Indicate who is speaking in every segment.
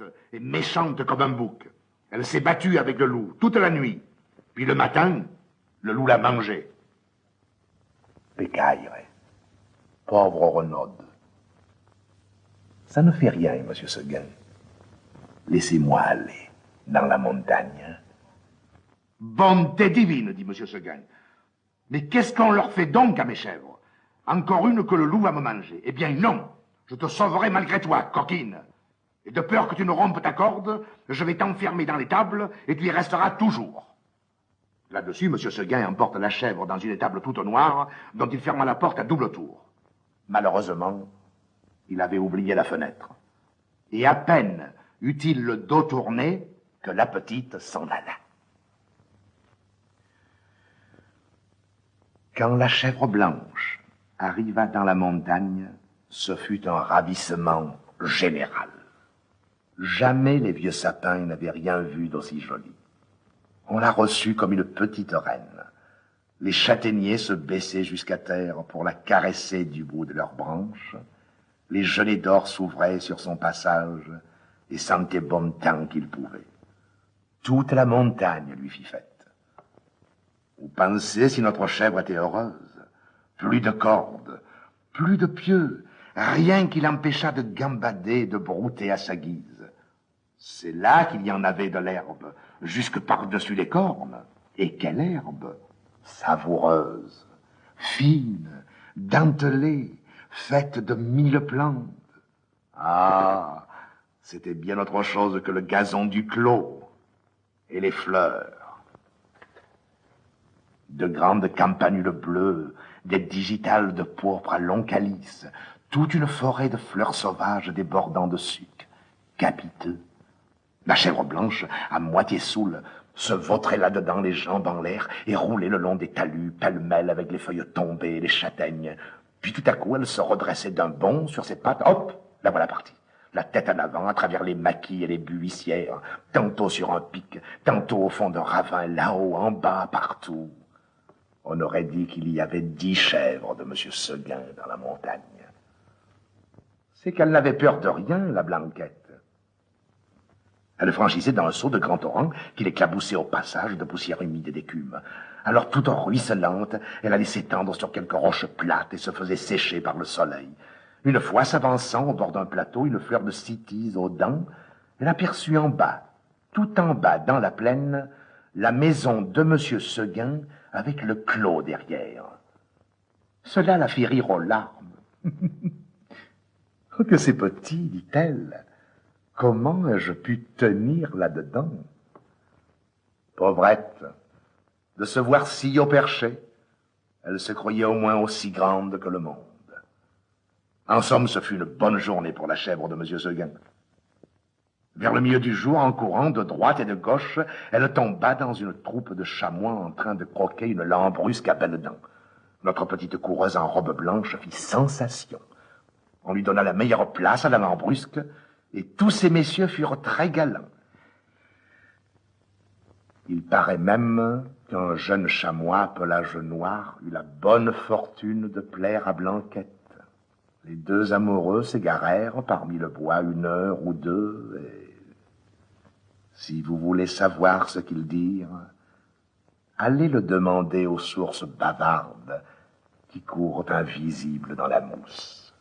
Speaker 1: forte et méchante comme un bouc. Elle s'est battue avec le loup toute la nuit. Puis le matin, le loup l'a mangée.
Speaker 2: Pécaire, pauvre Renaud. Ça ne fait rien, monsieur Seguin. Laissez-moi aller dans la montagne.
Speaker 1: Bonté divine, dit monsieur Seguin. Mais qu'est-ce qu'on leur fait donc à mes chèvres? Encore une que le loup va me manger. Eh bien non, je te sauverai malgré toi, coquine. Et de peur que tu ne rompes ta corde, je vais t'enfermer dans l'étable et tu y resteras toujours. Là-dessus, monsieur Seguin emporte la chèvre dans une étable toute noire, dont il ferma la porte à double tour. Malheureusement, il avait oublié la fenêtre. Et à peine eut-il le dos tourné que la petite s'en alla. Quand la chèvre blanche arriva dans la montagne, ce fut un ravissement général. Jamais les vieux sapins n'avaient rien vu d'aussi joli. On la reçut comme une petite reine. Les châtaigniers se baissaient jusqu'à terre pour la caresser du bout de leurs branches. Les gelées d'or s'ouvraient sur son passage et sentaient bon temps qu'il pouvait. Toute la montagne lui fit fête. Vous pensez si notre chèvre était heureuse? Plus de cordes, plus de pieux, rien qui l'empêchât de gambader, de brouter à sa guise. C'est là qu'il y en avait de l'herbe, jusque par-dessus les cornes. Et quelle herbe! Savoureuse, fine, dentelée, faite de 1000 plantes. Ah, c'était bien autre chose que le gazon du clos et les fleurs. De grandes campanules bleues, des digitales de pourpre à long calice, toute une forêt de fleurs sauvages débordant de suc, capiteux. La chèvre blanche, à moitié saoule, se vautrait là-dedans les jambes en l'air et roulait le long des talus, pêle-mêle avec les feuilles tombées et les châtaignes. Puis tout à coup, elle se redressait d'un bond sur ses pattes. Hop, la voilà partie. La tête en avant, à travers les maquis et les buissières, tantôt sur un pic, tantôt au fond d'un ravin, là-haut, en bas, partout. On aurait dit qu'il y avait 10 chèvres de monsieur Seguin dans la montagne. C'est qu'elle n'avait peur de rien, la Blanquette. Elle franchissait dans un seau de grand torrent qui l'éclaboussait au passage de poussière humide et d'écume. Alors, toute ruisselante, elle allait s'étendre sur quelques roches plates et se faisait sécher par le soleil. Une fois s'avançant au bord d'un plateau, une fleur de cytise aux dents, elle aperçut en bas, tout en bas, dans la plaine, la maison de monsieur Seguin avec le clos derrière. Cela la fit rire aux larmes. « Oh, que c'est petit, dit-elle. Comment ai-je pu tenir là-dedans? » Pauvrette, de se voir si haut perché, elle se croyait au moins aussi grande que le monde. En somme, ce fut une bonne journée pour la chèvre de monsieur Seguin. Vers le milieu du jour, en courant de droite et de gauche, elle tomba dans une troupe de chamois en train de croquer une lambrusque à belles dents. Notre petite coureuse en robe blanche fit sensation. On lui donna la meilleure place à la lambrusque, et tous ces messieurs furent très galants. Il paraît même qu'un jeune chamois, pelage noir, eut la bonne fortune de plaire à Blanquette. Les deux amoureux s'égarèrent parmi le bois 1 heure ou 2, et si vous voulez savoir ce qu'ils dirent, allez le demander aux sources bavardes qui courent invisibles dans la mousse.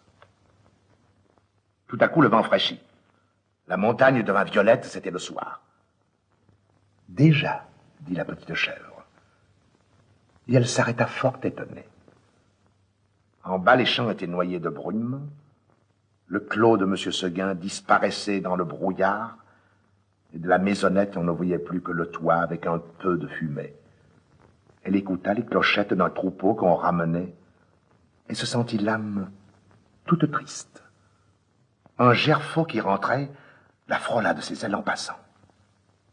Speaker 1: Tout à coup, le vent fraîchit. La montagne devint violette, c'était le soir. Déjà, dit la petite chèvre. Et elle s'arrêta fort étonnée. En bas, les champs étaient noyés de brume. Le clos de monsieur Seguin disparaissait dans le brouillard, et de la maisonnette, on ne voyait plus que le toit avec un peu de fumée. Elle écouta les clochettes d'un troupeau qu'on ramenait, et se sentit l'âme toute triste. Un gerfaut qui rentrait la frôla de ses ailes en passant.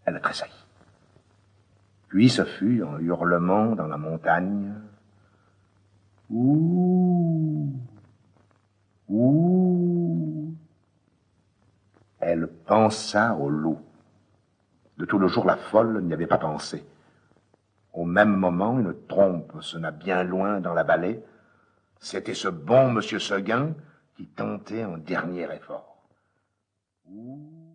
Speaker 1: Elle tressaillit. Puis ce fut un hurlement dans la montagne. Ouh! Ouh! Elle pensa au loup. De tout le jour, la folle n'y avait pas pensé. Au même moment, une trompe sonna bien loin dans la vallée. C'était ce bon monsieur Seguin qui tentait un dernier effort. Ouh!